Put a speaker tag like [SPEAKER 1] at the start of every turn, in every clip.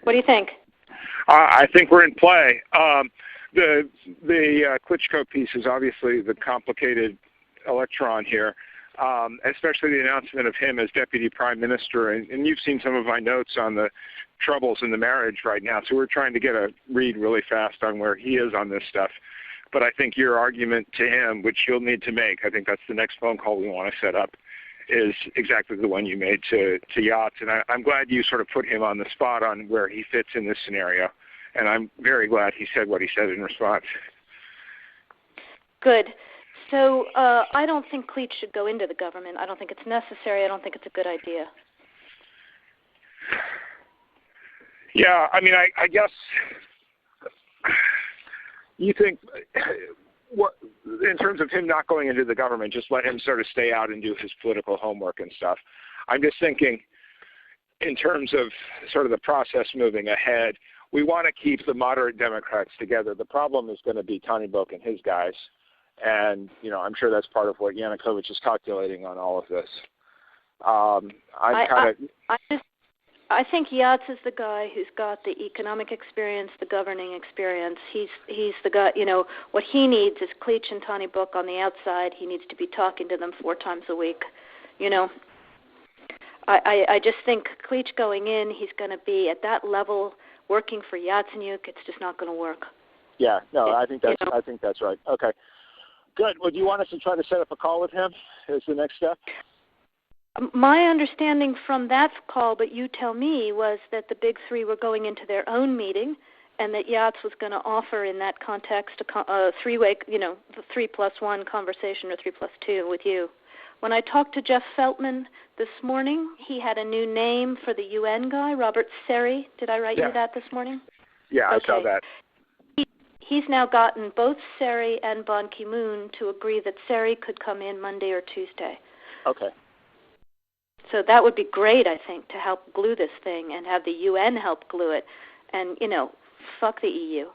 [SPEAKER 1] What do you think?
[SPEAKER 2] I think we're in play. The Klitschko piece is obviously the complicated electron here, especially the announcement of him as deputy prime minister. And you've seen some of my notes on the troubles in the marriage right now, so we're trying to get a read really fast on where he is on this stuff. But I think your argument to him, which you'll need to make, I think that's the next phone call we want to set up, is exactly the one you made to Yachts. And I'm glad you sort of put him on the spot on where he fits in this scenario. And I'm very glad he said what he said in response.
[SPEAKER 1] Good. So I don't think Klitsch should go into the government. I don't think it's necessary. I don't think it's a good idea.
[SPEAKER 2] Yeah, I mean, I guess you think, what, in terms of him not going into the government, just let him sort of stay out and do his political homework and stuff. I'm just thinking in terms of sort of the process moving ahead, we want to keep the moderate Democrats together. The problem is going to be Tony Book and his guys. And, you know, I'm sure that's part of what Yanukovych is calculating on all of this.
[SPEAKER 1] I think Yachts is the guy who's got the economic experience, the governing experience. He's the guy, you know, what he needs is Klitsch and Tony Book on the outside. He needs to be talking to them 4 times a week, you know. I just think Klitsch going in, he's going to be at that level working for Yatsenyuk. It's just not going to work.
[SPEAKER 2] Yeah, no, I think that's right. Okay, good. Well, do you want us to try to set up a call with him as the next step?
[SPEAKER 1] My understanding from that call, but you tell me, was that the big three were going into their own meeting, and that Yachts was going to offer in that context a three-way, you know, the 3+1 conversation or 3+2 with you. When I talked to Jeff Feltman this morning, he had a new name for the UN guy, Robert Seri. Did I write you that this morning?
[SPEAKER 2] Yeah,
[SPEAKER 1] okay.
[SPEAKER 2] I saw that.
[SPEAKER 1] He's now gotten both Seri and Ban Ki-moon to agree that Seri could come in Monday or Tuesday.
[SPEAKER 2] Okay.
[SPEAKER 1] So that would be great, I think, to help glue this thing and have the UN help glue it. And, you know, fuck the EU.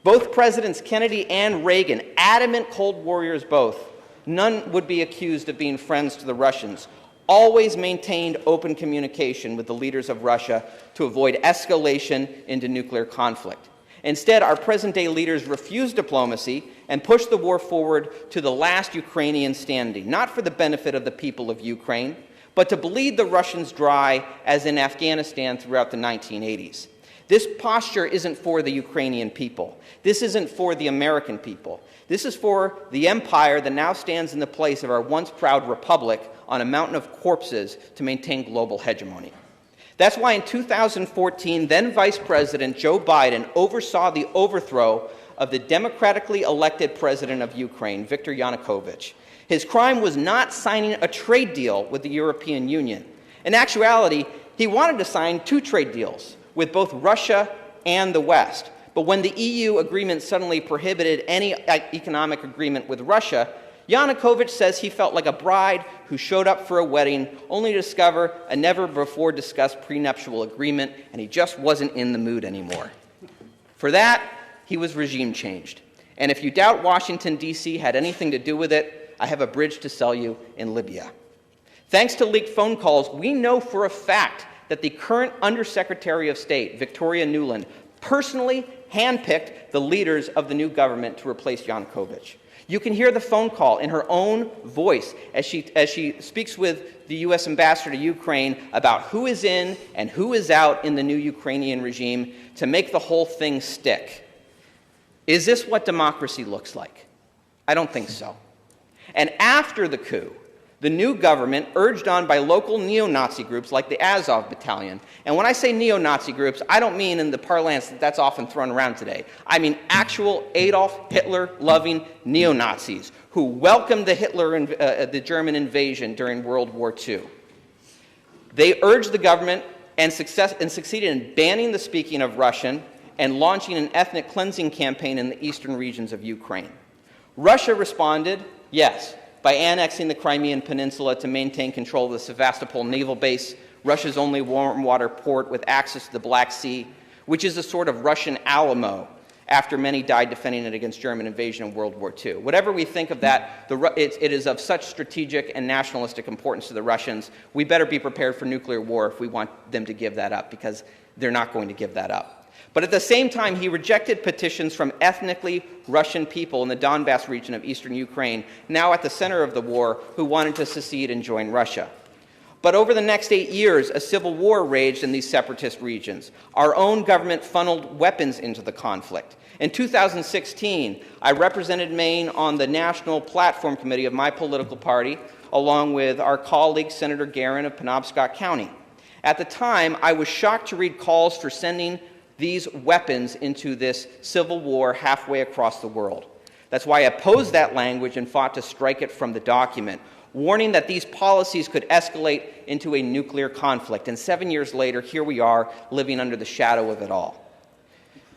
[SPEAKER 3] Both Presidents Kennedy and Reagan, adamant Cold Warriors both, none would be accused of being friends to the Russians, always maintained open communication with the leaders of Russia to avoid escalation into nuclear conflict. Instead, our present-day leaders refuse diplomacy and push the war forward to the last Ukrainian standing, not for the benefit of the people of Ukraine, but to bleed the Russians dry, as in Afghanistan throughout the 1980s. This posture isn't for the Ukrainian people. This isn't for the American people. This is for the empire that now stands in the place of our once proud republic on a mountain of corpses to maintain global hegemony. That's why in 2014, then Vice President Joe Biden oversaw the overthrow of the democratically elected president of Ukraine, Viktor Yanukovych. His crime was not signing a trade deal with the European Union. In actuality, he wanted to sign 2 trade deals with both Russia and the West. But when the EU agreement suddenly prohibited any economic agreement with Russia, Yanukovych says he felt like a bride who showed up for a wedding only to discover a never-before-discussed prenuptial agreement, and he just wasn't in the mood anymore. For that, he was regime changed. And if you doubt Washington, D.C. had anything to do with it, I have a bridge to sell you in Libya. Thanks to leaked phone calls, we know for a fact that the current Undersecretary of State, Victoria Nuland, personally handpicked the leaders of the new government to replace Yanukovych. You can hear the phone call in her own voice as she speaks with the U.S. ambassador to Ukraine about who is in and who is out in the new Ukrainian regime to make the whole thing stick. Is this what democracy looks like? I don't think so. And after the coup, the new government, urged on by local neo-Nazi groups like the Azov Battalion, and when I say neo-Nazi groups, I don't mean in the parlance that's often thrown around today. I mean actual Adolf Hitler-loving neo-Nazis who welcomed the German invasion during World War II. They urged the government and succeeded in banning the speaking of Russian and launching an ethnic cleansing campaign in the eastern regions of Ukraine. Russia responded, yes, by annexing the Crimean Peninsula to maintain control of the Sevastopol naval base, Russia's only warm water port with access to the Black Sea, which is a sort of Russian Alamo after many died defending it against German invasion in World War II. Whatever we think of that, it is of such strategic and nationalistic importance to the Russians. We better be prepared for nuclear war if we want them to give that up, because They're not going to give that up. But at the same time, he rejected petitions from ethnically Russian people in the Donbass region of eastern Ukraine, now at the center of the war, who wanted to secede and join Russia. But over the next 8 years, a civil war raged in these separatist regions. Our own government funneled weapons into the conflict. In 2016, I represented Maine on the National Platform Committee of my political party, along with our colleague, Senator Guerin of Penobscot County. At the time, I was shocked to read calls for sending these weapons into this civil war halfway across the world. That's why I opposed that language and fought to strike it from the document, warning that these policies could escalate into a nuclear conflict. And 7 years later, here we are, living under the shadow of it all.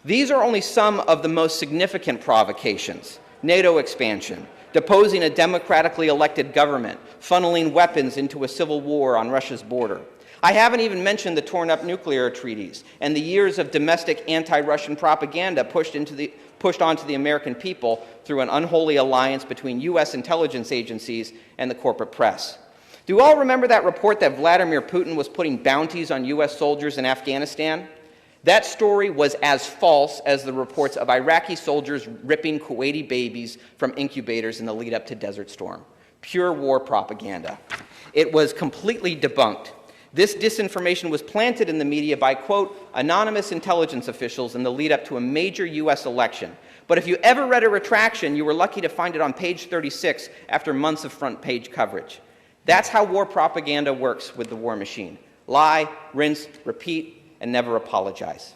[SPEAKER 3] These are only some of the most significant provocations: NATO expansion, deposing a democratically elected government, funneling weapons into a civil war on Russia's border. I haven't even mentioned the torn-up nuclear treaties and the years of domestic anti-Russian propaganda pushed onto the American people through an unholy alliance between U.S. intelligence agencies and the corporate press. Do you all remember that report that Vladimir Putin was putting bounties on U.S. soldiers in Afghanistan? That story was as false as the reports of Iraqi soldiers ripping Kuwaiti babies from incubators in the lead-up to Desert Storm. Pure war propaganda. It was completely debunked. This disinformation was planted in the media by, quote, anonymous intelligence officials in the lead-up to a major U.S. election. But if you ever read a retraction, you were lucky to find it on page 36 after months of front-page coverage. That's how war propaganda works with the war machine. Lie, rinse, repeat, and never apologize.